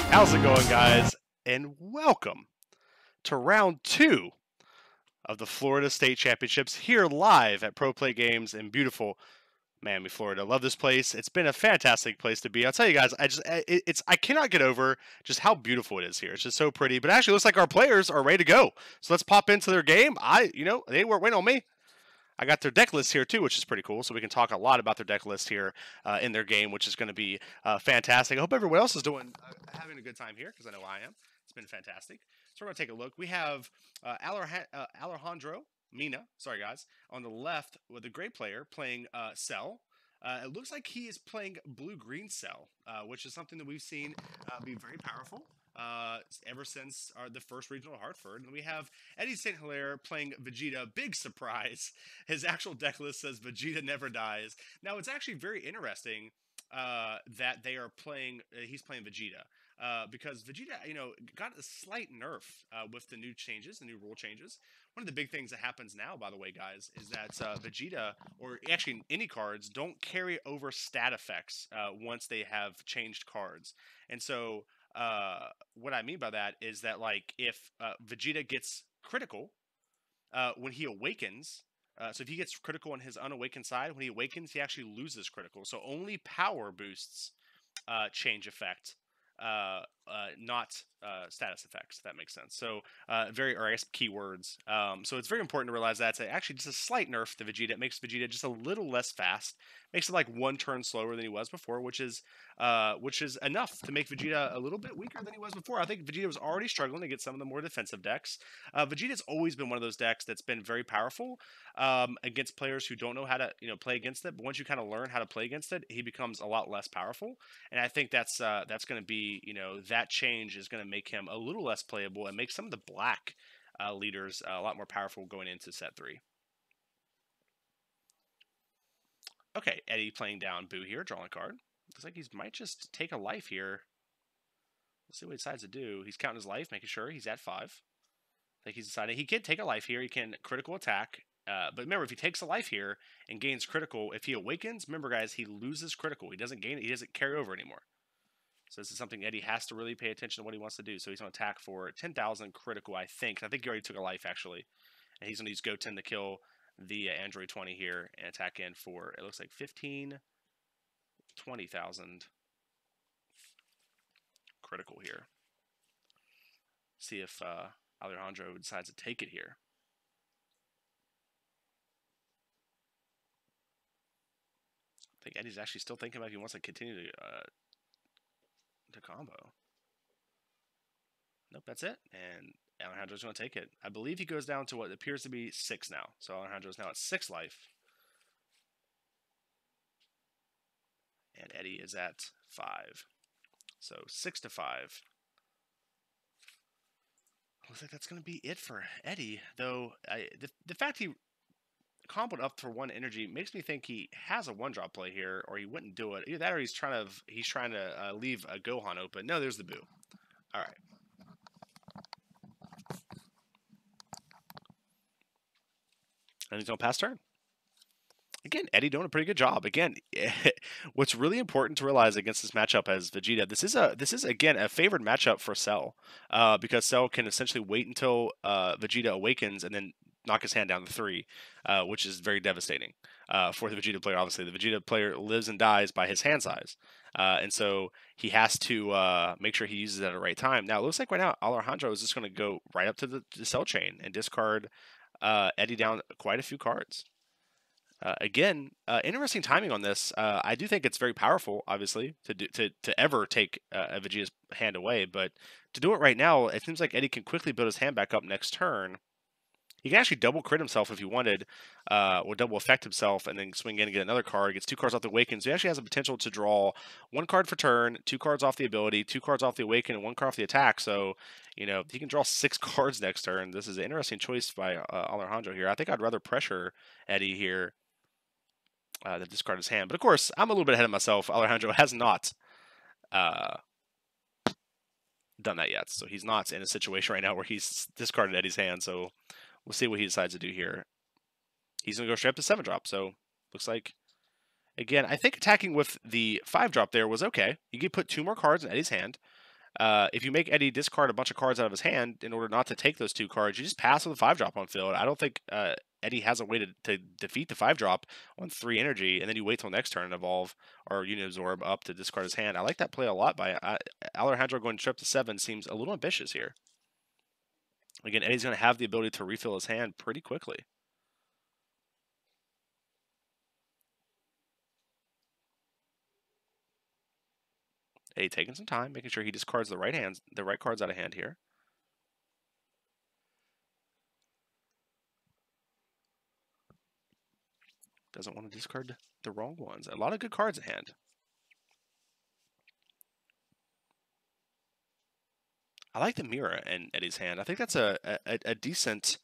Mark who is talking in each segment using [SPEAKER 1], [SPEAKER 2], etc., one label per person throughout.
[SPEAKER 1] How's it going, guys? And welcome to round 2 of the Florida State Championships here live at Pro Play Games in beautiful Miami, Florida. Love this place. It's been a fantastic place to be. I'll tell you guys, I cannot get over just how beautiful it is here. It's just so pretty. But actually, it looks like our players are ready to go. So let's pop into their game. They weren't waiting on me. I got their deck list here too, which is pretty cool. So we can talk a lot about their deck list here in their game, which is going to be fantastic. I hope everyone else is having a good time here because I know I am. It's been fantastic. So we're going to take a look. We have Alejandro Mena, sorry guys, on the left with a great player playing Cell. It looks like he is playing blue-green Cell, which is something that we've seen be very powerful. Ever since the first regional Hartford. And we have Eddie St. Hilaire playing Vegeta. Big surprise. His actual deck list says Vegeta never dies. Now, it's actually very interesting that they are playing, he's playing Vegeta. Because Vegeta, got a slight nerf with the new changes, the new rule changes. One of the big things that happens now, by the way, guys, is that Vegeta, or actually any cards, don't carry over stat effects once they have changed cards. And so what I mean by that is that, like, if Vegeta gets critical when he awakens, so if he gets critical on his unawakened side, when he awakens, he actually loses critical. So only power boosts change effect, not status effects, if that makes sense. So or I guess keywords. So it's very important to realize that it's actually just a slight nerf to Vegeta. It makes Vegeta just a little less fast. Makes it like one turn slower than he was before, which is enough to make Vegeta a little bit weaker than he was before. I think Vegeta was already struggling to get some of the more defensive decks. Vegeta's always been one of those decks that's been very powerful against players who don't know how to play against it. But once you kind of learn how to play against it, he becomes a lot less powerful. And I think that's going to be that change is going to make him a little less playable and make some of the black leaders a lot more powerful going into set 3. Okay, Eddie playing down Boo here, drawing a card. Looks like he might just take a life here. Let's see what he decides to do. He's counting his life, making sure he's at 5. I think he's decided he can take a life here. He can critical attack. But remember, if he takes a life here and gains critical, if he awakens, remember, guys, he loses critical. He doesn't gain it. He doesn't carry over anymore. So this is something Eddie has to really pay attention to what he wants to do. So he's going to attack for 10,000 critical, I think. I think he already took a life, actually. And he's going to use Goten to kill the Android 20 here and attack in for, it looks like 20,000 critical here. See if Alejandro decides to take it here. I think Eddie's actually still thinking about if he wants to continue to combo. Nope, that's it. And Alejandro's going to take it. I believe he goes down to what appears to be 6 now. So Alejandro's now at 6 life. And Eddie is at 5. So 6 to 5. Looks like that's going to be it for Eddie. Though the fact he comboed up for 1 energy makes me think he has a 1-drop play here, or he wouldn't do it. Either that, or he's trying to leave a Gohan open. No, there's the Boo. All right. And he's going to pass turn. Again, Eddie doing a pretty good job. Again, what's really important to realize against this matchup as Vegeta, this is again a favored matchup for Cell, because Cell can essentially wait until Vegeta awakens and then knock his hand down to 3, which is very devastating for the Vegeta player. Obviously, the Vegeta player lives and dies by his hand size, and so he has to make sure he uses it at the right time. Now, it looks like right now Alejandro is just going to go right up to the Cell chain and discard Eddie down quite a few cards. Again, interesting timing on this. I do think it's very powerful, obviously, to ever take a Vegeta's hand away. But to do it right now, it seems like Eddie can quickly build his hand back up next turn. He can actually double crit himself if he wanted, or double effect himself, and then swing in and get another card. Gets 2 cards off the Awaken, so he actually has the potential to draw 1 card for turn, 2 cards off the ability, 2 cards off the Awaken, and 1 card off the attack. So, he can draw 6 cards next turn. This is an interesting choice by Alejandro here. I think I'd rather pressure Eddie here than discard his hand. But of course, I'm a little bit ahead of myself. Alejandro has not done that yet, so he's not in a situation right now where he's discarded Eddie's hand. So we'll see what he decides to do here. He's going to go straight up to 7-drop. So looks like, again, I think attacking with the 5-drop there was okay. You could put 2 more cards in Eddie's hand. if you make Eddie discard a bunch of cards out of his hand in order not to take those 2 cards, you just pass with a 5-drop on field. I don't think Eddie has a way to defeat the 5-drop on 3 energy, and then you wait till next turn and evolve or Unibsorb up to discard his hand. I like that play a lot by Alejandro going trip to 7 seems a little ambitious here. Again, Eddie's going to have the ability to refill his hand pretty quickly. Eddie taking some time, making sure he discards the right cards out of hand here. Doesn't want to discard the wrong ones. A lot of good cards in hand. I like the Mira in Eddie's hand. I think that's a decent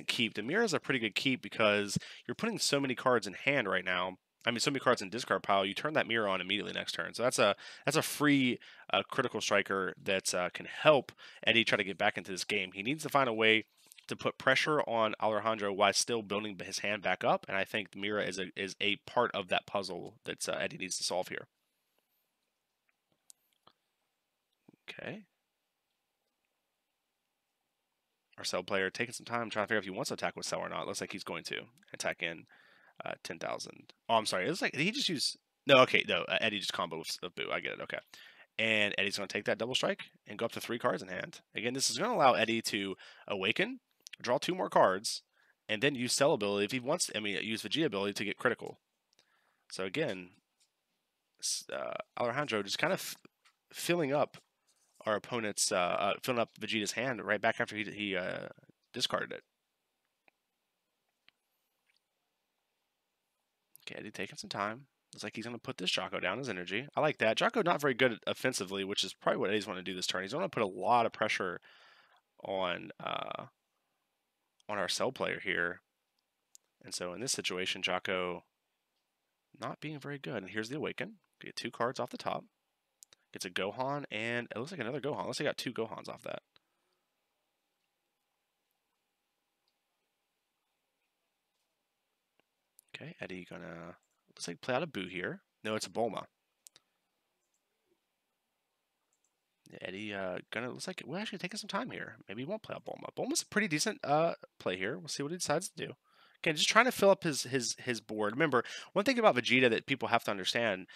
[SPEAKER 1] keep. The Mira is a pretty good keep because you're putting so many cards in hand right now. I mean, so many cards in discard pile. You turn that Mira on immediately next turn. So that's a free critical striker that can help Eddie try to get back into this game. He needs to find a way to put pressure on Alejandro while still building his hand back up. And I think the Mira is a part of that puzzle that Eddie needs to solve here. Okay. Our cell player taking some time trying to figure out if he wants to attack with cell or not. Looks like he's going to attack in 10,000. Oh, I'm sorry. It looks like he just used. No, okay, no. Eddie just combo with Boo. I get it. Okay. And Eddie's going to take that double strike and go up to 3 cards in hand. Again, this is going to allow Eddie to awaken, draw 2 more cards, and then use cell ability if he wants. Use Vegeta ability to get critical. So again, Alejandro just kind of filling up our opponent's filling up Vegeta's hand right back after he discarded it. Okay, Eddie taking some time. Looks like he's going to put this Jocko down his energy. I like that. Jocko not very good offensively, which is probably what Eddie's want to do this turn. He's going to put a lot of pressure on our cell player here. And so in this situation, Jocko not being very good. And here's the Awaken. Get 2 cards off the top. Gets a Gohan, and it looks like another Gohan. Looks like I got 2 Gohans off that. Okay, Eddie gonna, looks like play out a Boo here. No, it's a Bulma. Eddie gonna, looks like we're actually taking some time here. Maybe he won't play out Bulma. Bulma's a pretty decent play here. We'll see what he decides to do. Again, just trying to fill up his board. Remember, one thing about Vegeta that people have to understand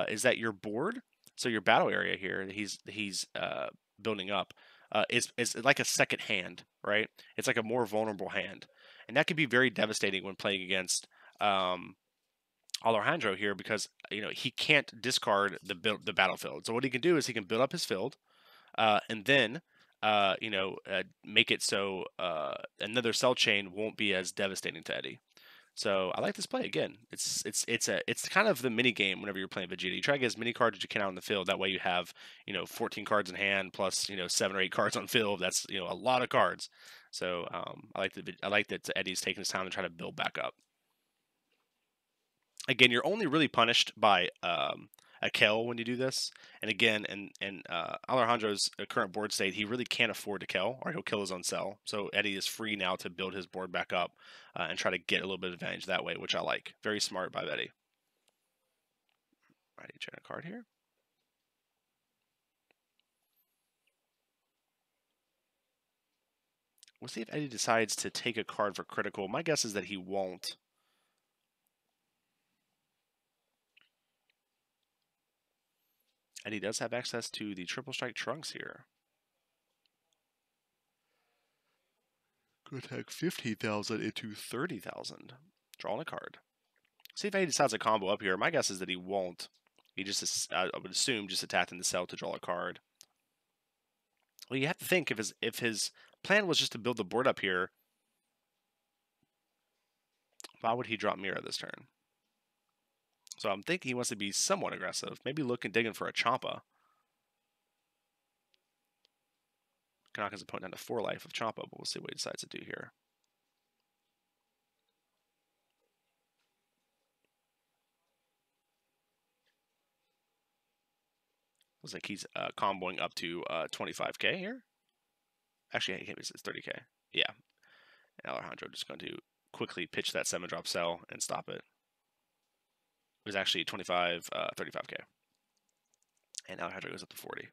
[SPEAKER 1] is that your board, so your battle area here, he's building up, is like a second hand, right? It's like a more vulnerable hand, and that can be very devastating when playing against Alejandro here because he can't discard the battlefield. So what he can do is he can build up his field, and then make it so another cell chain won't be as devastating to Eddie. So I like this play again. It's kind of the mini game whenever you're playing Vegeta. You try to get as many cards as you can out in the field. That way you have 14 cards in hand plus 7 or 8 cards on field. That's a lot of cards. So I like that Eddie's taking his time to try to build back up. Again, you're only really punished by a Kel when you do this. And again, in Alejandro's current board state, he really can't afford to Kel, or he'll kill his own cell. So Eddie is free now to build his board back up and try to get a little bit of advantage that way, which I like. Very smart by Eddie. Alrighty, check a card here. We'll see if Eddie decides to take a card for critical. My guess is that he won't. Eddie does have access to the Triple Strike Trunks here. Could attack 15,000 into 30,000. Drawing a card. See if Eddie decides to combo up here. My guess is that he won't. He just, I would assume, just attacking the cell to draw a card. Well, you have to think if his plan was just to build the board up here, why would he drop Mira this turn? So I'm thinking he wants to be somewhat aggressive. Maybe looking, digging for a Champa. Can knock his opponent down to 4 life with Champa, but we'll see what he decides to do here. Looks like he's comboing up to 25k here. Actually, it's 30k. Yeah. And Alejandro just going to quickly pitch that 7-drop cell and stop it. It was actually 35k. And Alejandro goes up to 40.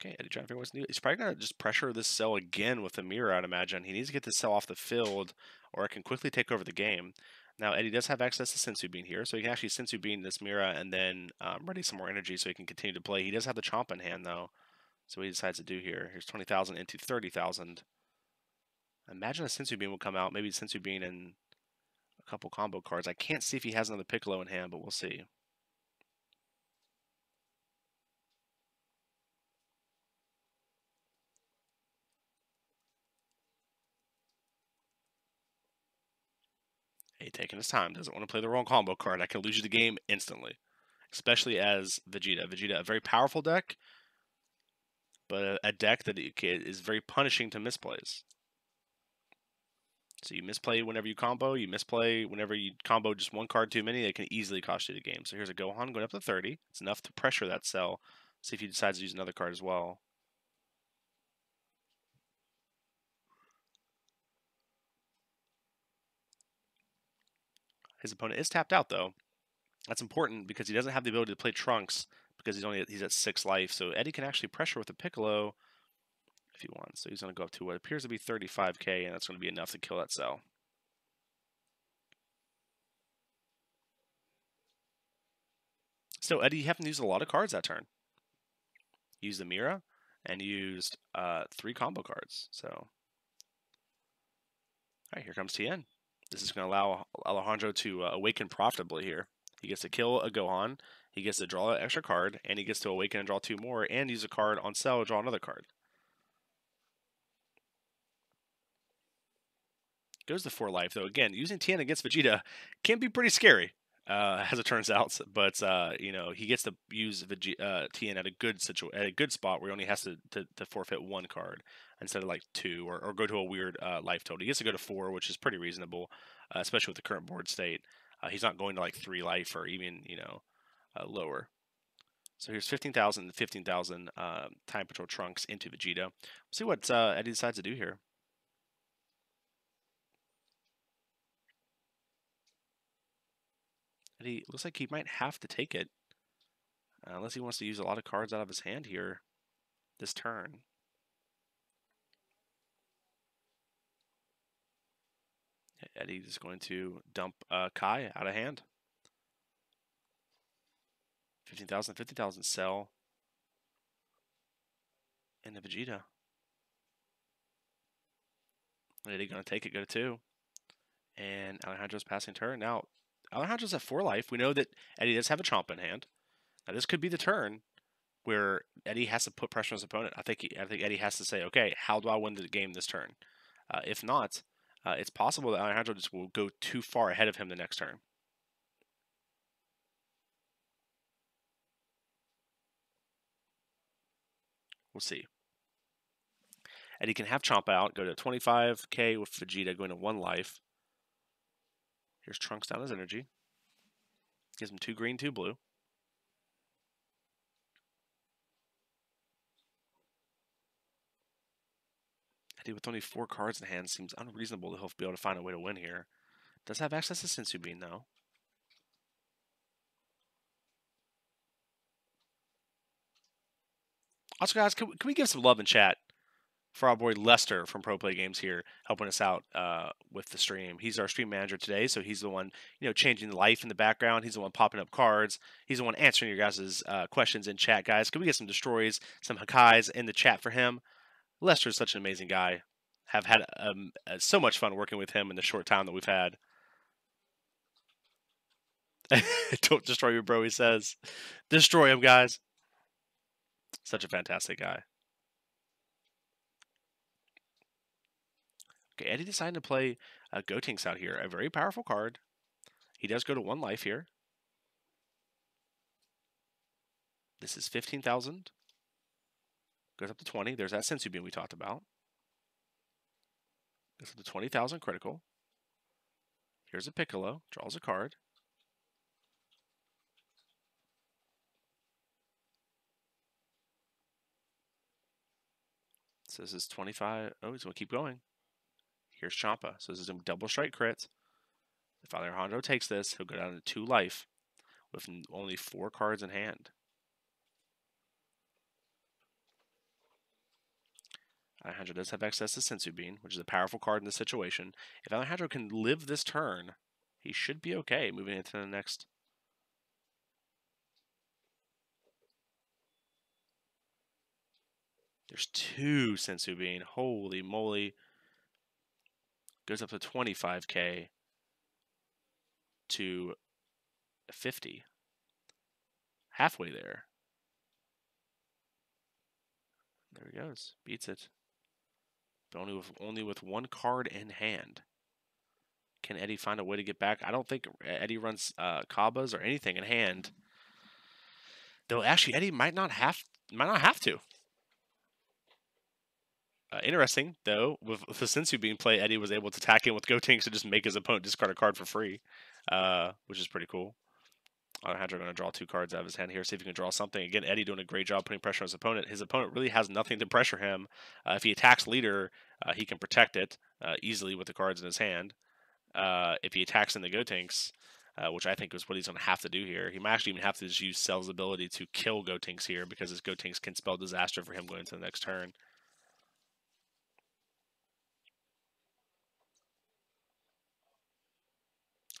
[SPEAKER 1] Okay, Eddie trying to figure what's new. He's probably going to just pressure this cell again with the mirror, I'd imagine. He needs to get this cell off the field, or it can quickly take over the game. Now, Eddie does have access to Sensu Bean here, so he can actually Sensu Bean this Mira and then ready some more energy so he can continue to play. He does have the Chomp in hand, though, so what he decides to do here. Here's 20,000 into 30,000. Imagine a Sensu Bean will come out, maybe Sensu Bean and a couple combo cards. I can't see if he has another Piccolo in hand, but we'll see. Hey, taking his time. Doesn't want to play the wrong combo card. I can lose you the game instantly. Especially as Vegeta. Vegeta, a very powerful deck, but a deck that is very punishing to misplays. So you misplay whenever you combo, you misplay whenever you combo just one card too many, it can easily cost you the game. So here's a Gohan going up to 30. It's enough to pressure that cell. See if he decides to use another card as well. His opponent is tapped out, though. That's important because he doesn't have the ability to play Trunks because he's at 6 life. So Eddie can actually pressure with a Piccolo if he wants. So he's going to go up to what appears to be 35k, and that's going to be enough to kill that cell. So Eddie, you have to use a lot of cards that turn. He used the Mira and used 3 combo cards. So, all right, here comes Tien. This is going to allow Alejandro to awaken profitably here. He gets to kill a Gohan, he gets to draw an extra card, and he gets to awaken and draw 2 more, and use a card on cell to draw another card. Goes to 4 life, though. Again, using Tien against Vegeta can be pretty scary, as it turns out. But you know, he gets to use Tien at a good spot where he only has to forfeit 1 card instead of like 2, or go to a weird life total. He gets to go to 4, which is pretty reasonable, especially with the current board state. He's not going to like 3 life or even lower. So here's 15,000 and 15,000 Time Patrol Trunks into Vegeta. We'll see what Eddie decides to do here. Eddie looks like he might have to take it, unless he wants to use a lot of cards out of his hand here this turn. Eddie is going to dump Kai out of hand. 15,000, 50,000 sell in the Vegeta. Eddie going to take it, go to 2. And Alejandro's passing turn. Now, Alejandro's at 4 life. We know that Eddie does have a Chomp in hand. Now, this could be the turn where Eddie has to put pressure on his opponent. I think Eddie has to say, okay, how do I win the game this turn? If not, it's possible that Alejandro just will go too far ahead of him the next turn. We'll see. Eddie can have Chomp out, go to 25k with Vegeta going to 1 life. Here's Trunks down his energy. Gives him 2 green, 2 blue. Eddie with only 4 cards in hand seems unreasonable that he'll be able to find a way to win here. Does have access to Sensu Bean, though. Also, guys, can we give some love in chat for our boy Lester from Pro Play Games here, helping us out with the stream. He's our stream manager today, so he's the one, changing the life in the background. He's the one popping up cards. He's the one answering your guys' questions in chat, guys. Can we get some destroys, some Hakais in the chat for him? Lester's such an amazing guy. Have had so much fun working with him in the short time that we've had. Don't destroy me, bro, he says. Destroy him, guys. Such a fantastic guy. Okay, Eddie decided to play Gotenks out here. A very powerful card. He does go to 1 life here. This is 15,000. Goes up to 20. There's that Sensu Beam we talked about. Goes up to 20,000 critical. Here's a Piccolo. Draws a card. So this is 25. Oh, he's going to keep going. Here's Champa. So this is a double strike crit. If Alejandro takes this, he'll go down to 2 life with only 4 cards in hand. Alejandro does have access to Sensu Bean, which is a powerful card in this situation. If Alejandro can live this turn, he should be okay moving into the next. There's 2 Sensu Bean. Holy moly. Goes up to 25k to 50. Halfway there. There he goes. Beats it. But only with 1 card in hand. Can Eddie find a way to get back? I don't think Eddie runs Kabas or anything in hand. Though actually Eddie might not have to. Interesting, though, with the Sensu being played, Eddie was able to attack in with Gotenks to just make his opponent discard a card for free, which is pretty cool. Alejandro going to draw 2 cards out of his hand here, see if he can draw something. Again, Eddie doing a great job putting pressure on his opponent. His opponent really has nothing to pressure him. If he attacks leader, he can protect it easily with the cards in his hand. If he attacks in the Gotenks, which I think is what he's going to have to do here, he might actually even have to just use Cell's ability to kill Gotenks here because his Gotenks can spell disaster for him going into the next turn.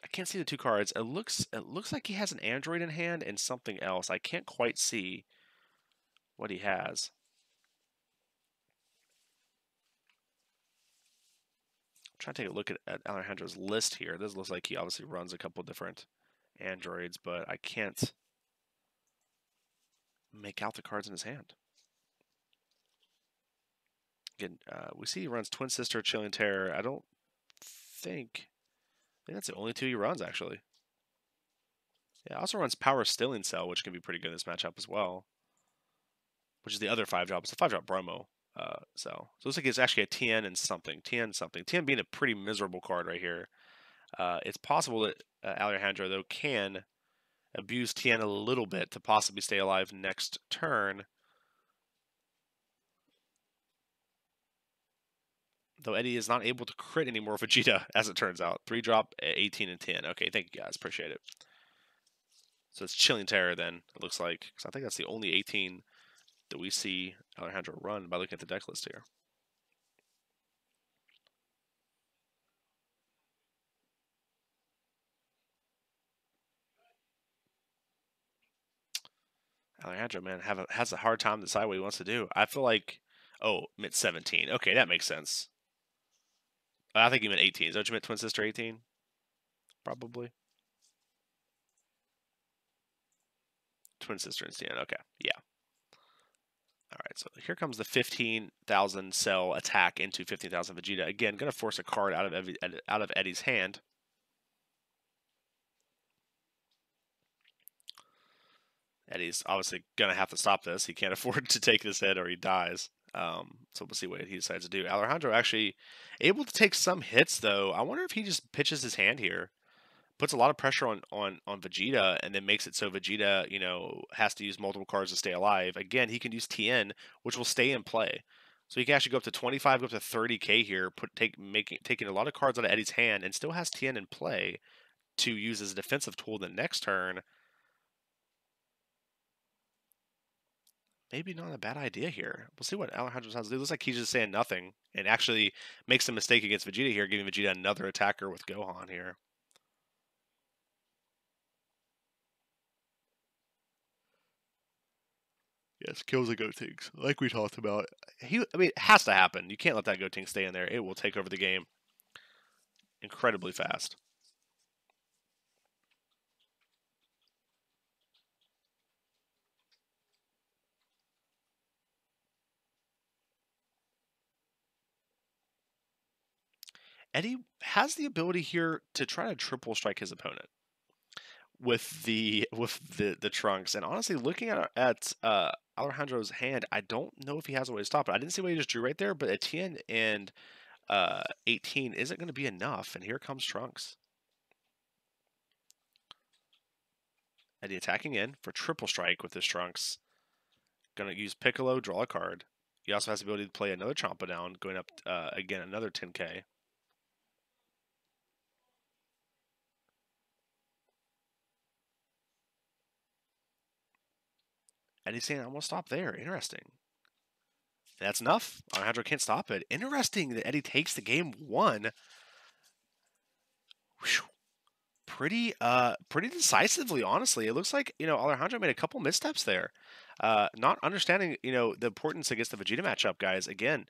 [SPEAKER 1] I can't see the 2 cards. It looks like he has an android in hand and something else. I can't quite see what he has. I'm trying to take a look at Alejandro's list here. This looks like he obviously runs a couple different androids, but I can't make out the cards in his hand. Again, we see he runs Twin Sister, Chilling Terror. I think that's the only 2 he runs, actually. Yeah, also runs Power Stilling Cell, which can be pretty good in this matchup as well. Which is the other 5-drop. It's a 5-drop Bromo cell. So it looks like it's actually a TN and something. TN something. TN being a pretty miserable card right here. It's possible that Alejandro, though, can abuse TN a little bit to possibly stay alive next turn. Though Eddie is not able to crit anymore Vegeta, as it turns out. 3-drop, 18 and 10. Okay, thank you guys. Appreciate it. So it's Chilling Terror then, it looks like. Because I think that's the only 18 that we see Alejandro run by looking at the deck list here. Alejandro, man, has a hard time to decide what he wants to do. I feel like, mid 17. Okay, that makes sense. I think he meant 18. Is that what you meant, Twin Sister 18? Probably. Twin Sister and Stan. Okay, yeah. All right, so here comes the 15,000 cell attack into 15,000 Vegeta. Again, going to force a card out of Eddie's hand. Eddie's obviously going to have to stop this. He can't afford to take this hit or he dies. So we'll see what he decides to do. Alejandro actually able to take some hits, though. I wonder if he just pitches his hand here. Puts a lot of pressure on Vegeta and then makes it so Vegeta, has to use multiple cards to stay alive. Again, he can use TN, which will stay in play. So he can actually go up to 25, go up to 30k here, taking a lot of cards out of Eddie's hand and still has TN in play to use as a defensive tool the next turn. Maybe not a bad idea here. We'll see what Alejandro has to do. It looks like he's just saying nothing and actually makes a mistake against Vegeta here, giving Vegeta another attacker with Gohan here. Yes, kills the Gotenks, like we talked about. It has to happen. You can't let that Gotenk stay in there. It will take over the game incredibly fast. Eddie has the ability here to try to triple strike his opponent with the trunks. And honestly, looking at Alejandro's hand, I don't know if he has a way to stop it. I didn't see what he just drew right there, but a 10 and 18 isn't going to be enough. And here comes Trunks. Eddie attacking in for triple strike with his Trunks. Going to use Piccolo, draw a card. He also has the ability to play another Champa down, going up again another 10k. And he's saying, I'm going to stop there. Interesting. That's enough. Alejandro can't stop it. Interesting that Eddie takes the game 1. Whew. Pretty decisively, honestly. It looks like, Alejandro made a couple missteps there. Not understanding, the importance against the Vegeta matchup, guys. Again,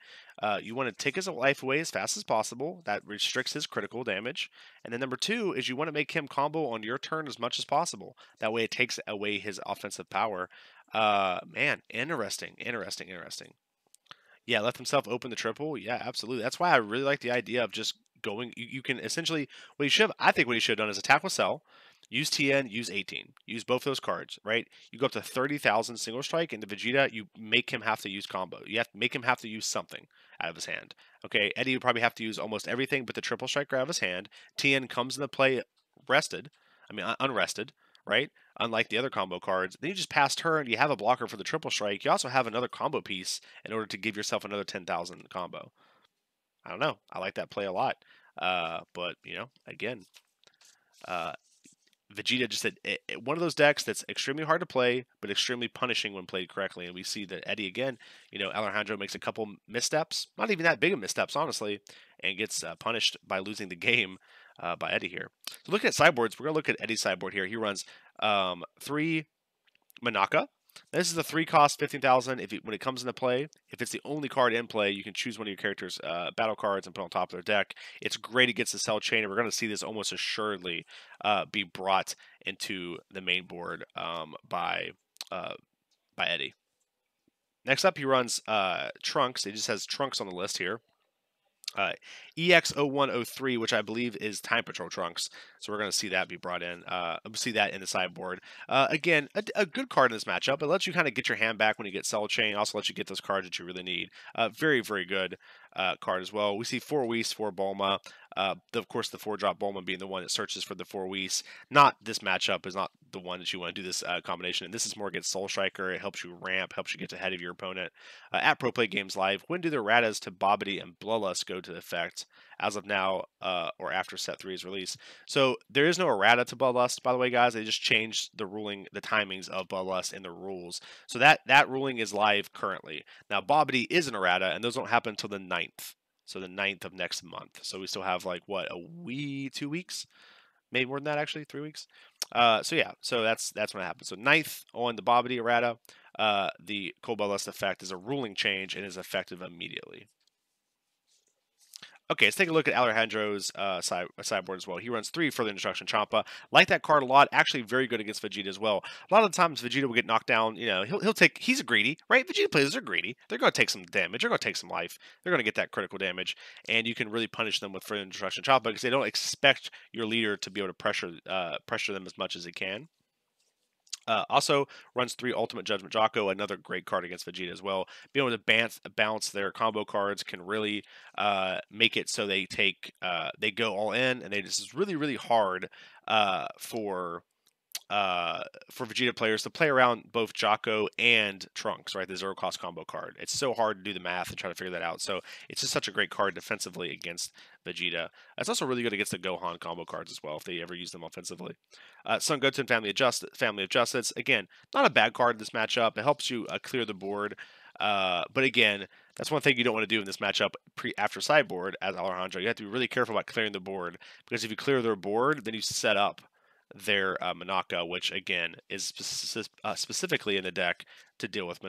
[SPEAKER 1] you want to take his life away as fast as possible. That restricts his critical damage. And then number 2 is you want to make him combo on your turn as much as possible. That way it takes away his offensive power. Man, interesting. Yeah, left himself open the triple. Yeah, absolutely. That's why I really like the idea of just going. You can essentially I think what he should have done is attack with Cell, use TN, use 18, use both of those cards. Right? You go up to 30,000 single strike, and the Vegeta, you make him have to use combo. You have to make him have to use something out of his hand. Okay, Eddie would probably have to use almost everything but the triple strike out of his hand. TN comes into play rested. I mean unrested. Right? Unlike the other combo cards. Then you just pass turn, you have a blocker for the triple strike. You also have another combo piece in order to give yourself another 10,000 combo. I don't know. I like that play a lot. But, again, Vegeta just one of those decks that's extremely hard to play, but extremely punishing when played correctly. And we see that Eddie, again, Alejandro makes a couple missteps, not even that big of missteps, honestly, and gets punished by losing the game by Eddie here. So looking at sideboards, we're going to look at Eddie's sideboard here. He runs 3 Manaka. This is a 3-cost 15,000. When it comes into play, if it's the only card in play, you can choose one of your characters' battle cards and put on top of their deck. It's great against the Cell Chain, and we're going to see this almost assuredly be brought into the main board by Eddie. Next up, he runs Trunks. He just has Trunks on the list here. EX0103, which I believe is Time Patrol Trunks. So we're going to see that be brought in. See that in the sideboard. Again, a good card in this matchup. It lets you kind of get your hand back when you get Cell Chain. Also lets you get those cards that you really need. Very, very good card as well. We see 4 Whis, 4 Bulma. Of course, the 4-drop Bulma being the one that searches for the 4 Whis. Not this matchup is not the one that you want to do this combination. And this is more against Soul Striker. It helps you ramp, helps you get ahead of your opponent. At Pro Play Games Live, when do the erratas to Bobbity and Bloodlust go to effect as of now or after Set 3's release? So there is no errata to Bloodlust, by the way, guys. They just changed the timings of Bloodlust in the rules. So that ruling is live currently. Now, Bobbity is an errata, and those don't happen until the 9th. So the 9th of next month. So we still have 2 weeks? Maybe more than that, actually, 3 weeks. So yeah, so that's when it happens. So 9th on the Bobbity errata, the Cold Bloodlust effect is a ruling change and is effective immediately. Okay, let's take a look at Alejandro's sideboard as well. He runs 3 Further Destruction Champa. Like that card a lot. Actually, very good against Vegeta as well. A lot of the times, Vegeta will get knocked down. He's greedy, right? Vegeta players are greedy. They're going to take some damage. They're going to take some life. They're going to get that critical damage, and you can really punish them with Further Destruction Champa because they don't expect your leader to be able to pressure them as much as they can. Also runs 3 Ultimate Judgment Jocko, another great card against Vegeta as well. Being able to bounce their combo cards can really make it so they go all in, and this is really, really hard for Vegeta players to play around both Jocko and Trunks, right? The 0-cost combo card. It's so hard to do the math and try to figure that out. So it's just such a great card defensively against Vegeta. It's also really good against the Gohan combo cards as well, if they ever use them offensively. Son Goten, Family of Justice. Again, not a bad card in this matchup. It helps you clear the board. But again, that's one thing you don't want to do in this matchup after sideboard as Alejandro. You have to be really careful about clearing the board, because if you clear their board, then you set up their Manaka, which again is specifically in the deck to deal with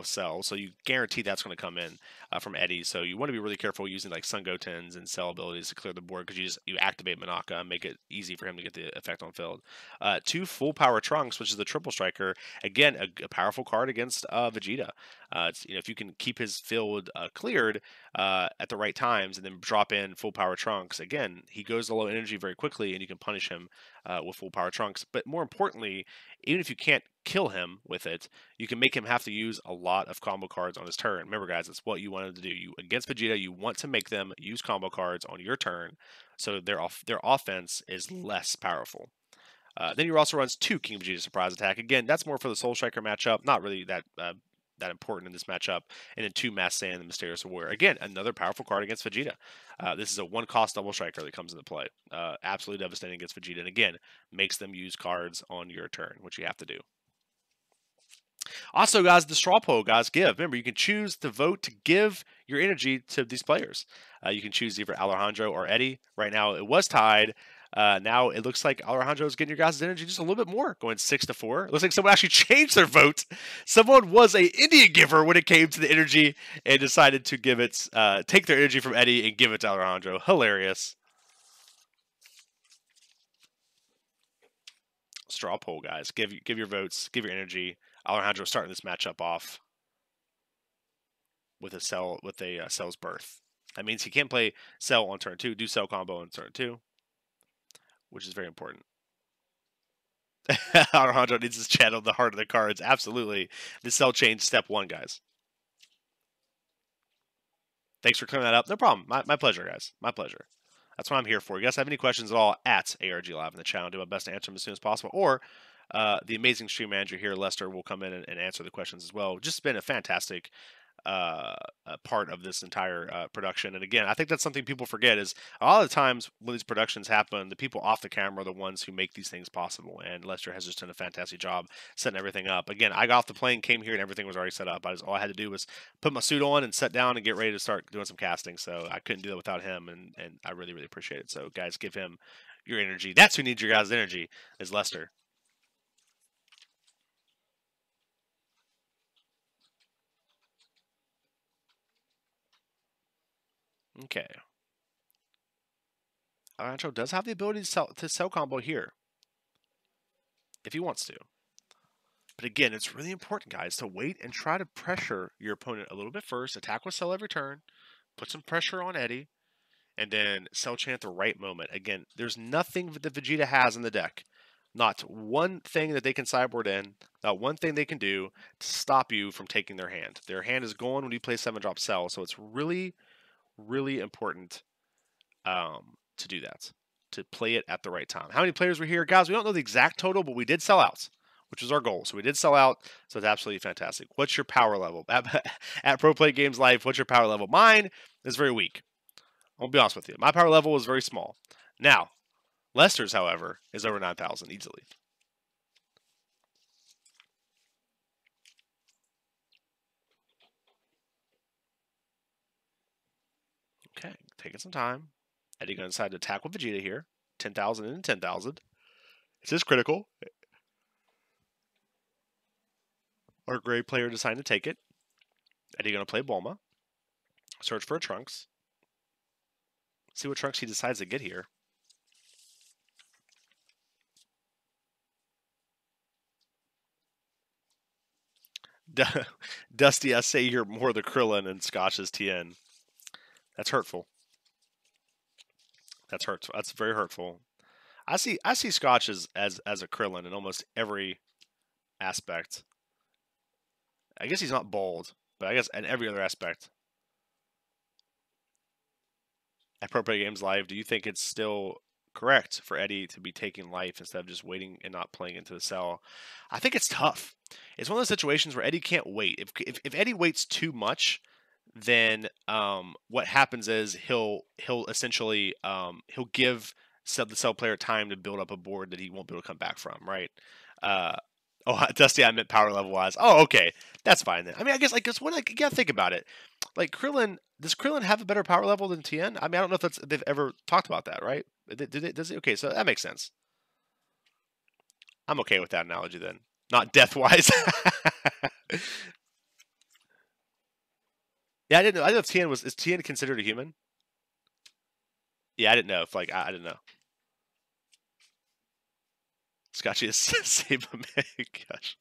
[SPEAKER 1] Cell. So you guarantee that's going to come in from Eddie. So you want to be really careful using Sun Goten's and Cell abilities to clear the board, because you activate Manaka and make it easy for him to get the effect on field. 2 Full Power Trunks, which is the Triple Striker. Again, a powerful card against Vegeta. If you can keep his field cleared at the right times and then drop in Full Power Trunks, again, he goes to low energy very quickly, and you can punish him with Full Power Trunks. But more importantly, even if you can't kill him with it, you can make him have to use a lot of combo cards on his turn. Remember, guys, that's what you wanted to do. Against Vegeta, you want to make them use combo cards on your turn, so their offense is less powerful. Then he also runs 2 King Vegeta Surprise Attack. Again, that's more for the Soul Striker matchup. Not really that important in this matchup. And then 2 Mass Saiyan, the Mysterious Warrior. Again, another powerful card against Vegeta. This is a 1-cost double striker that comes into play. Absolutely devastating against Vegeta. And again, makes them use cards on your turn, which you have to do. Also, guys, the straw poll, guys, give. Remember, you can choose to vote to give your energy to these players. You can choose either Alejandro or Eddie. Right now, it was tied. Now it looks like Alejandro is getting your guys' energy just a little bit more, going 6-4. It looks like someone actually changed their vote. Someone was a Indian giver when it came to the energy and decided to give it, take their energy from Eddie and give it to Alejandro. Hilarious. Straw poll, guys. Give your votes. Give your energy. Alejandro starting this matchup off with a Cell's birth. That means he can't play Cell on turn 2, do Cell combo on turn 2, which is very important. Alejandro needs to channel the heart of the cards. Absolutely. The Cell change step 1, guys. Thanks for clearing that up. No problem. My pleasure, guys. My pleasure. That's what I'm here for. You guys have any questions at all at ARG Live in the channel? I'll do my best to answer them as soon as possible. Or the amazing stream manager here, Lester, will come in and answer the questions as well. Just been a fantastic part of this entire production. And again, I think that's something people forget is a lot of the times when these productions happen, the people off the camera are the ones who make these things possible. And Lester has just done a fantastic job setting everything up. Again, I got off the plane, came here, and everything was already set up. All I had to do was put my suit on and sit down and get ready to start doing some casting. So I couldn't do that without him, and I really, really appreciate it. So guys, give him your energy. That's who needs your guys' energy, is Lester. Okay. Alejandro does have the ability to sell combo here, if he wants to. But again, it's really important, guys, to wait and try to pressure your opponent a little bit first. Attack with Cell every turn. Put some pressure on Eddie. And then Cell Chain at the right moment. Again, there's nothing that Vegeta has in the deck. Not one thing that they can sideboard in. Not one thing they can do to stop you from taking their hand. Their hand is gone when you play 7-drop Cell. So it's really, really important to do that. To play it at the right time. How many players were here? Guys, we don't know the exact total, but we did sell out, which was our goal. So we did sell out, so it's absolutely fantastic. What's your power level? At Pro Play Games Life, what's your power level? Mine is very weak. I'll be honest with you. My power level is very small. Now, Lester's, however, is over 9,000 easily. Okay, taking some time. Eddie going to decide to attack with Vegeta here. 10,000 and 10,000. This is critical. Our gray player decided to take it. Eddie going to play Bulma. Search for a Trunks. See what Trunks he decides to get here. Dusty, I say you're more the Krillin and Scotch is TN. That's hurtful. That's hurtful. That's very hurtful. I see Scotch as a Krillin in almost every aspect. I guess he's not bald, but I guess in every other aspect. At Pro Play Games Live, do you think it's still correct for Eddie to be taking life instead of just waiting and not playing into the cell? I think it's tough. It's one of those situations where Eddie can't wait. If Eddie waits too much, then what happens is he'll essentially he'll give the cell player time to build up a board that he won't be able to come back from, right? Oh, Dusty, I meant power level wise. Oh, okay, that's fine then. I mean, I guess when you gotta think about it, like Krillin, does Krillin have a better power level than TN? I mean, I don't know if they've ever talked about that, right? Does it? Okay, so that makes sense. I'm okay with that analogy then. Not death wise. Yeah, I didn't know. I didn't know if TN is TN considered a human? Yeah, I didn't know if I didn't know. Scotchy is gosh.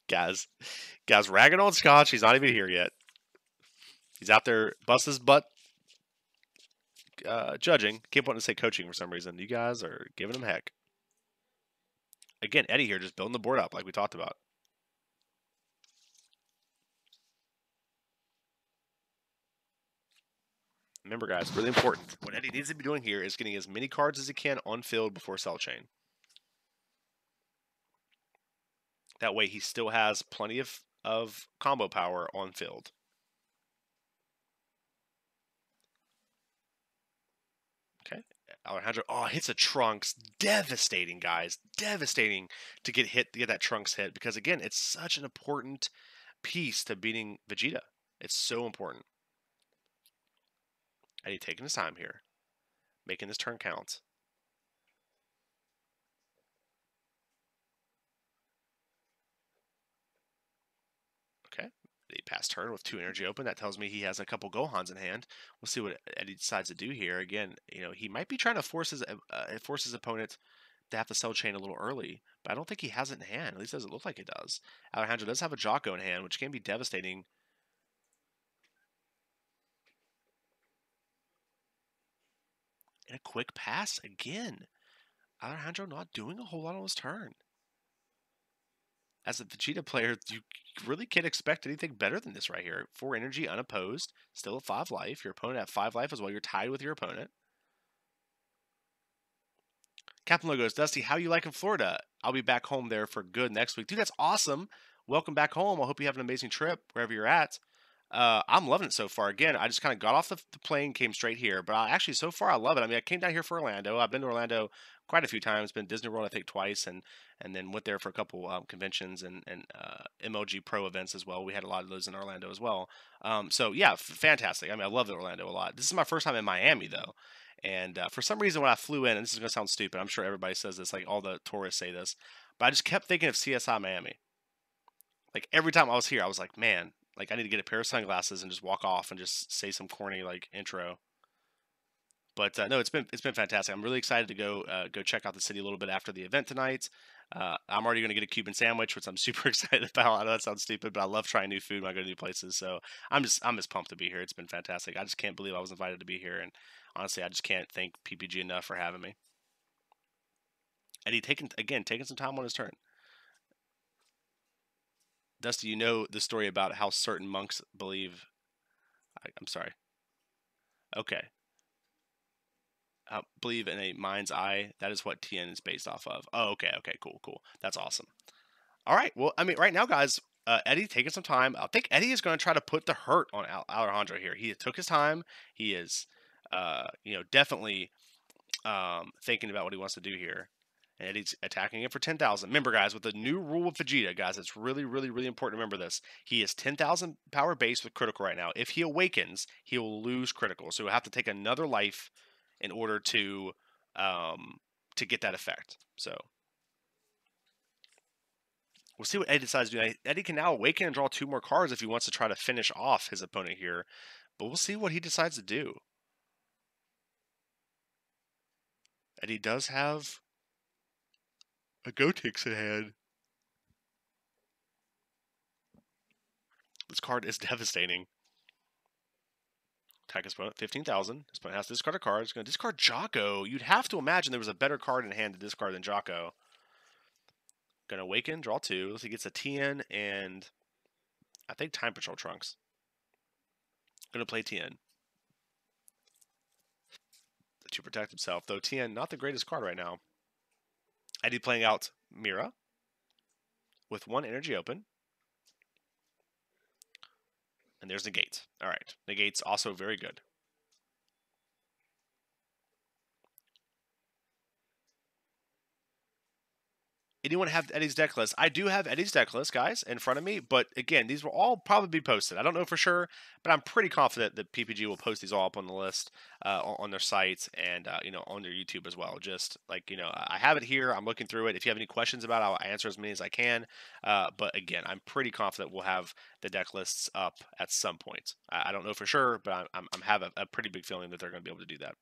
[SPEAKER 1] Guys ragging on Scotch. He's not even here yet. He's out there bust his butt judging. Keep wanting to say coaching for some reason. You guys are giving him heck. Again, Eddie here just building the board up like we talked about. Remember, guys, really important. What Eddie needs to be doing here is getting as many cards as he can on field before Cell Chain. That way he still has plenty of combo power on field. Okay. Alejandro, oh, hits a Trunks. Devastating, guys. Devastating to get that Trunks hit, because again, it's such an important piece to beating Vegeta. It's so important. And he's taking his time here, making this turn count. Okay, he passed turn with 2 energy open. That tells me he has a couple Gohans in hand. We'll see what Eddie decides to do here. Again, he might be trying to force his opponent to have to cell chain a little early, but I don't think he has it in hand. At least doesn't look like it does. Alejandro does have a Jocko in hand, which can be devastating. And a quick pass again. Alejandro not doing a whole lot on his turn. As a Vegeta player, you really can't expect anything better than this right here. 4 energy, unopposed, still at 5 life. Your opponent at 5 life as well. You're tied with your opponent. Captain Lo goes, Dusty, how you like in Florida? I'll be back home there for good next week. Dude, that's awesome. Welcome back home. I hope you have an amazing trip wherever you're at. I'm loving it so far. Again, I just kind of got off the plane, came straight here. But actually, so far, I love it. I mean, I came down here for Orlando. I've been to Orlando quite a few times. Been to Disney World, I think, twice. And then went there for a couple conventions and MLG Pro events as well. We had a lot of those in Orlando as well. So, yeah, fantastic. I mean, I love Orlando a lot. This is my first time in Miami, though. And for some reason, when I flew in, and this is going to sound stupid, I'm sure everybody says this, like all the tourists say this, but I just kept thinking of CSI Miami. Like every time I was here, I was like, man, like I need to get a pair of sunglasses and just walk off and just say some corny like intro. But no, it's been fantastic. I'm really excited to go check out the city a little bit after the event tonight. I'm already going to get a Cuban sandwich, which I'm super excited about. I know that sounds stupid, but I love trying new food when I go to new places. So I'm just pumped to be here. It's been fantastic. I just can't believe I was invited to be here, and honestly, I just can't thank PPG enough for having me. And he taking some time on his turn. Dusty, you know the story about how certain monks believe. I'm sorry. Okay. Believe in a mind's eye. That is what TN is based off of. Oh, okay. Okay. Cool. That's awesome. All right. Well, I mean, right now, guys, Eddie taking some time. I think Eddie is going to try to put the hurt on Alejandro here. He took his time. He is, definitely thinking about what he wants to do here. And Eddie's attacking it for 10,000. Remember, guys, with the new rule of Vegeta, guys, it's really, really, really important to remember this. He is 10,000 power base with critical right now. If he awakens, he will lose critical. So he'll have to take another life in order to get that effect. So we'll see what Eddie decides to do. Eddie can now awaken and draw 2 more cards if he wants to try to finish off his opponent here. But we'll see what he decides to do. Eddie does have a Gotenks in hand. This card is devastating. Attack his opponent, 15,000. His opponent has to discard a card. He's going to discard Jocko. You'd have to imagine there was a better card in hand to discard than Jocko. Going to awaken, draw 2. He gets a TN and I think Time Patrol Trunks. Going to play TN to protect himself, though TN not the greatest card right now. Eddie playing out Mira with 1 energy open. And there's Negate. All right. Negate's also very good. Anyone have Eddie's deck list? I do have Eddie's deck list, guys, in front of me. But again, these will all probably be posted. I don't know for sure, but I'm pretty confident that PPG will post these all up on the list on their sites and on their YouTube as well. Just like I have it here. I'm looking through it. If you have any questions about it, I'll answer as many as I can. But again, I'm pretty confident we'll have the deck lists up at some point. I don't know for sure, but I'm have a pretty big feeling that they're going to be able to do that.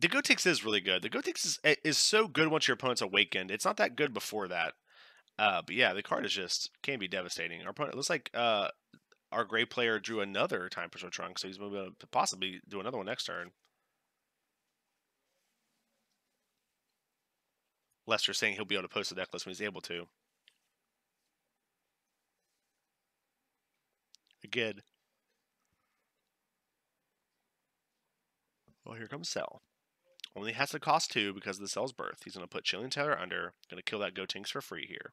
[SPEAKER 1] The Gotenks is really good. The Gotenks is so good once your opponent's awakened. It's not that good before that. But yeah, the card is just can be devastating. Our opponent looks like our gray player drew another Time Patrol Trunk, so he's going to possibly do another one next turn. Lester's saying he'll be able to post the deck list when he's able to. Again. Well, here comes Cell. Only has to cost 2 because of the Cell's birth. He's going to put Chilling Taylor under. Going to kill that Gotenks for free here.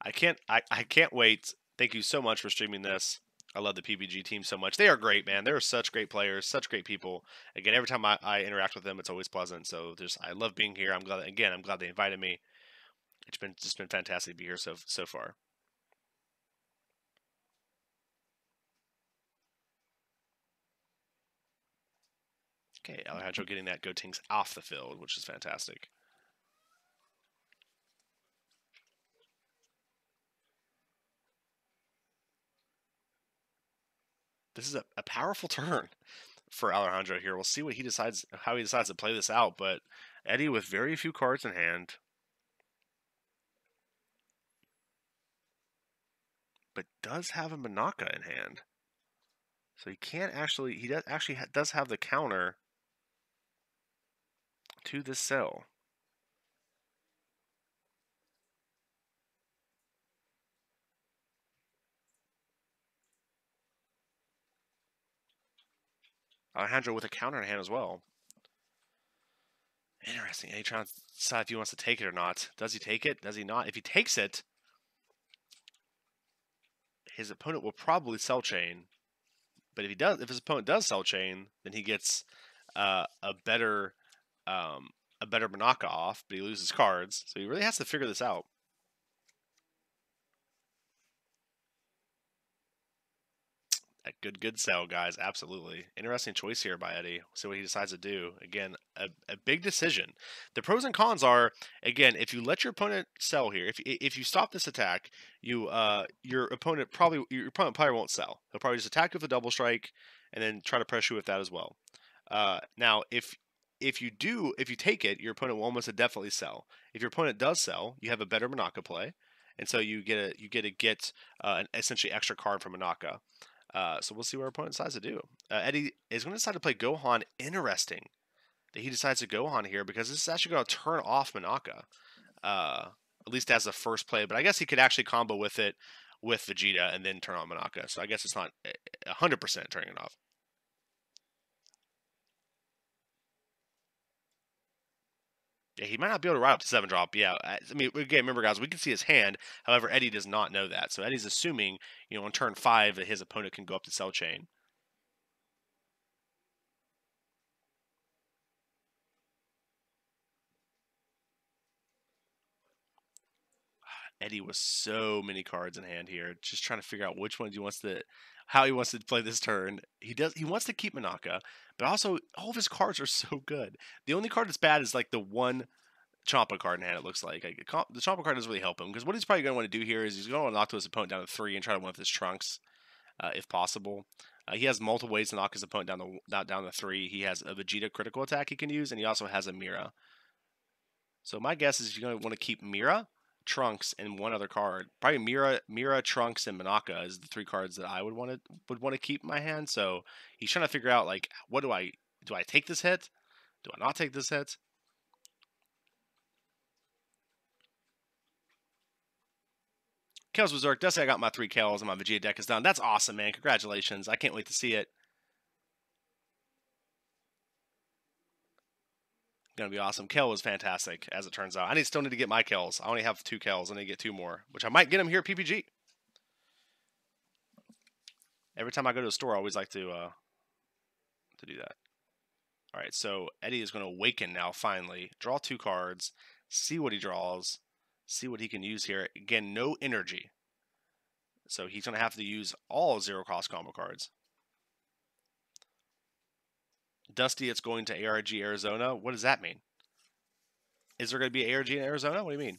[SPEAKER 1] I can't wait. Thank you so much for streaming this. I love the PBG team so much. They are great, man. They're such great players, such great people. Again, every time I interact with them, it's always pleasant. So I love being here. I'm glad they invited me. It's been fantastic to be here so far. Okay, Alejandro getting that Gotenks off the field, which is fantastic. This is a powerful turn for Alejandro here. We'll see how he decides to play this out. But Eddie with very few cards in hand, but does have a Manaka in hand, so he does have the counter to this cell. Alejandro with a counter in hand as well. Interesting. He trying to decide if he wants to take it or not. Does he take it? Does he not? If he takes it, his opponent will probably cell chain. But if his opponent does cell chain, then he gets a better Manaka off, but he loses cards. So he really has to figure this out. A good sell, guys. Absolutely. Interesting choice here by Eddie. See what he decides to do. Again, a big decision. The pros and cons are, again, if you let your opponent sell here, if you stop this attack, your opponent probably won't sell. He'll probably just attack you with a double strike and then try to pressure you with that as well. Now, if you take it, your opponent will almost definitely sell. If your opponent does sell, you have a better Manaka play, and so you get an essentially extra card from Manaka. So we'll see what our opponent decides to do. Eddie is going to decide to play Gohan. Interesting that he decides to Gohan here because this is actually going to turn off Manaka, at least as the first play. But I guess he could actually combo with it with Vegeta and then turn on Manaka. So I guess it's not 100% turning it off. Yeah, he might not be able to ride up to 7-drop. Yeah, I mean, again, remember, guys, we can see his hand. However, Eddie does not know that. So Eddie's assuming, on turn 5 that his opponent can go up to cell chain. Eddie with so many cards in hand here, just trying to figure out which ones how he wants to play this turn. He wants to keep Manaka, but also all of his cards are so good. The only card that's bad is like the one Champa card in hand, it looks like. The Champa card doesn't really help him, because what he's probably going to want to do here is he's going to want to knock his opponent down to 3 and try to win with his Trunks, if possible. He has multiple ways to knock his opponent down to 3. He has a Vegeta critical attack he can use, and he also has a Mira. So my guess is you're going to want to keep Mira, Trunks, and one other card. Probably Mira, Trunks, and Manaka is the 3 cards that I would want to keep in my hand. So he's trying to figure out, like, what do I take this hit? Do I not take this hit? Kales Berserk does say I got my 3 Kales and my Vegeta deck is done. That's awesome, man. Congratulations. I can't wait to see it. Gonna be awesome. Kel was fantastic, as it turns out. I still need to get my Kels. I only have 2 Kels. I need to get 2 more, which I might get them here at PPG. Every time I go to a store, I always like to do that. All right, so Eddie is going to awaken now, finally. Draw 2 cards. See what he draws. See what he can use here. Again, no energy. So he's going to have to use all 0-cost combo cards. Dusty, it's going to ARG Arizona. What does that mean? Is there going to be ARG in Arizona? What do you mean?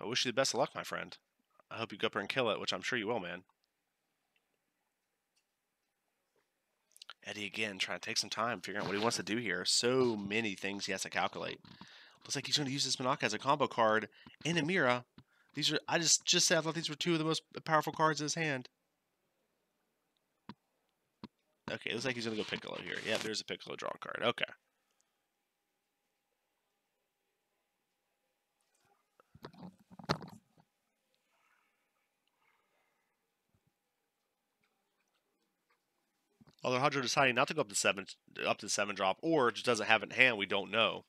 [SPEAKER 1] I wish you the best of luck, my friend. I hope you go up there and kill it, which I'm sure you will, man. Eddie again trying to take some time figuring out what he wants to do here. So many things he has to calculate. Looks like he's going to use this Manaka as a combo card in a Mira. I just said I thought these were 2 of the most powerful cards in his hand. Okay, it looks like he's going to go Piccolo here. Yeah, there's a Piccolo draw card. Okay. Alejandro deciding not to go up to 7 drop, or just doesn't have it in hand. We don't know.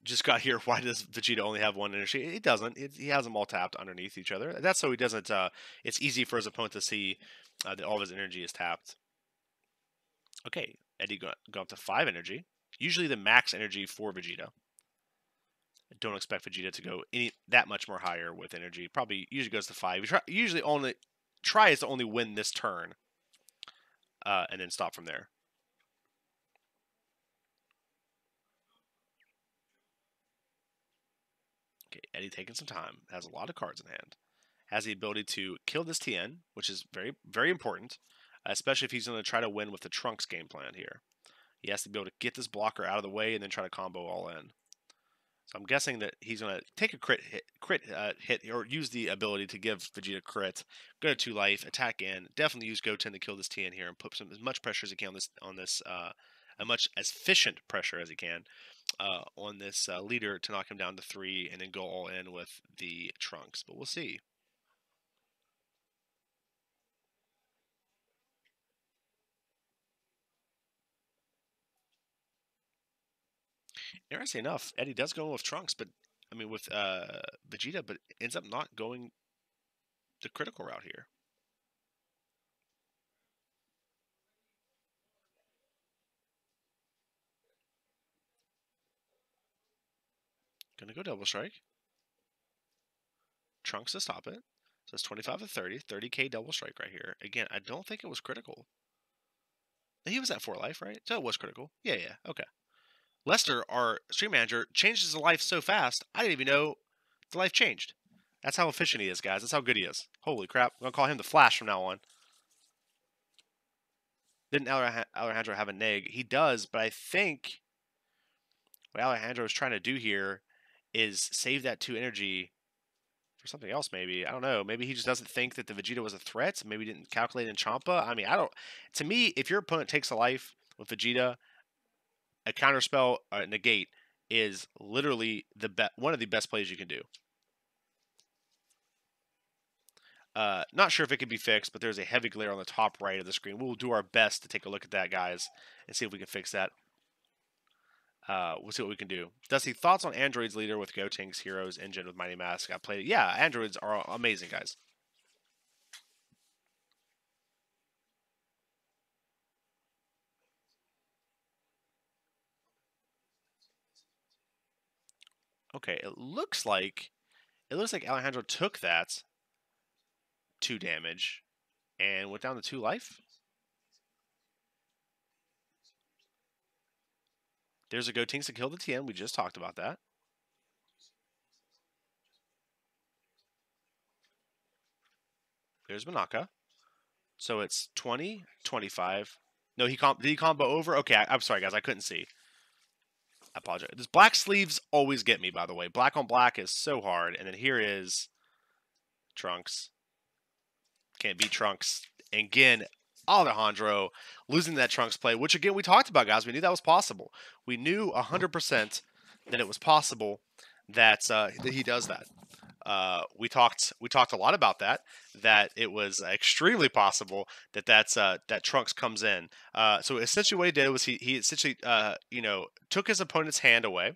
[SPEAKER 1] Just got here. Why does Vegeta only have 1 energy? It doesn't. He has them all tapped underneath each other. That's so he doesn't. It's easy for his opponent to see that all of his energy is tapped. Okay, Eddie go up to 5 energy. Usually the max energy for Vegeta. I don't expect Vegeta to go that much more higher with energy. Probably usually goes to 5. Usually only tries to only win this turn, and then stop from there. Okay, Eddie taking some time. Has a lot of cards in hand. Has the ability to kill this TN, which is very, very important, especially if he's going to try to win with the Trunks game plan here. He has to be able to get this blocker out of the way and then try to combo all in. So I'm guessing that he's going to take a crit hit, or use the ability to give Vegeta crit, go to 2 life, attack in, definitely use Goten to kill this TN here and put as much pressure as he can on this as much as efficient pressure as he can on this leader to knock him down to 3 and then go all in with the Trunks. But we'll see. Interesting enough, Eddie does go with Trunks, but I mean with Vegeta, but ends up not going the critical route here. Gonna go double strike. Trunks to stop it. So it's 25 to 30, 30k double strike right here. Again, I don't think it was critical. He was at 4 life, right? So it was critical. Yeah, okay. Lester, our stream manager, changed his life so fast, I didn't even know the life changed. That's how efficient he is, guys. That's how good he is. Holy crap. I'm going to call him the Flash from now on. Didn't Alejandro have a neg? He does, but I think what Alejandro is trying to do here is save that 2 energy for something else, maybe. I don't know. Maybe he just doesn't think that the Vegeta was a threat. Maybe he didn't calculate in Champa. I mean, I don't... To me, if your opponent takes a life with Vegeta, a counterspell negate is literally one of the best plays you can do. Not sure if it can be fixed, but there's a heavy glare on the top right of the screen. We'll do our best to take a look at that, guys, and see if we can fix that. We'll see what we can do. Dusty, thoughts on Android's leader with Gotenks Heroes engine with Mighty Mask? I played it. Yeah, Androids are amazing, guys. Okay, it looks like Alejandro took that 2 damage and went down to 2 life. There's a Gotenks to kill the TN. We just talked about that. There's Manaka. So it's 20, 25. No, did he combo over? Okay, I'm sorry, guys. I couldn't see. I apologize. This black sleeves always get me, by the way. Black on black is so hard. And then here is Trunks. Can't beat Trunks. And again, Alejandro losing that Trunks play, which again we talked about, guys. We knew that was possible. We knew 100% that it was possible that he does that. We talked a lot about that. That it was extremely possible that Trunks comes in. So essentially, what he did was he essentially took his opponent's hand away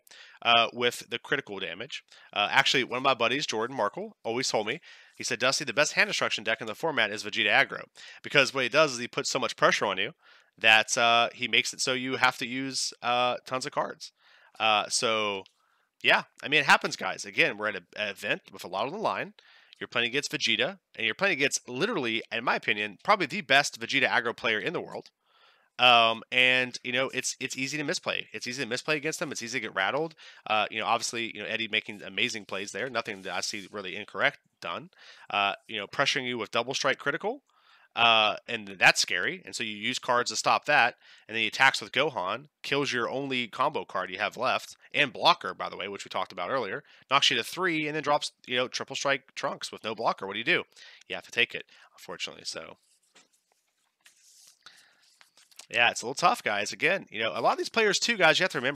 [SPEAKER 1] with the critical damage. Actually, one of my buddies, Jordan Markle, always told me. He said, Dusty, the best hand destruction deck in the format is Vegeta Aggro. Because what he does is he puts so much pressure on you that he makes it so you have to use tons of cards. So, yeah, I mean, it happens, guys. Again, we're at an event with a lot on the line. You're playing against Vegeta, and you're playing against, literally, in my opinion, probably the best Vegeta Aggro player in the world. And it's easy to misplay. It's easy to misplay against them. It's easy to get rattled. Obviously, Eddie making amazing plays there. Nothing that I see really incorrect done. Pressuring you with double strike critical. And that's scary. And so you use cards to stop that. And then he attacks with Gohan, kills your only combo card you have left, and blocker, by the way, which we talked about earlier. Knocks you to 3 and then drops, triple strike Trunks with no blocker. What do? You have to take it, unfortunately. So. Yeah, it's a little tough, guys. Again, a lot of these players too, guys, you have to remember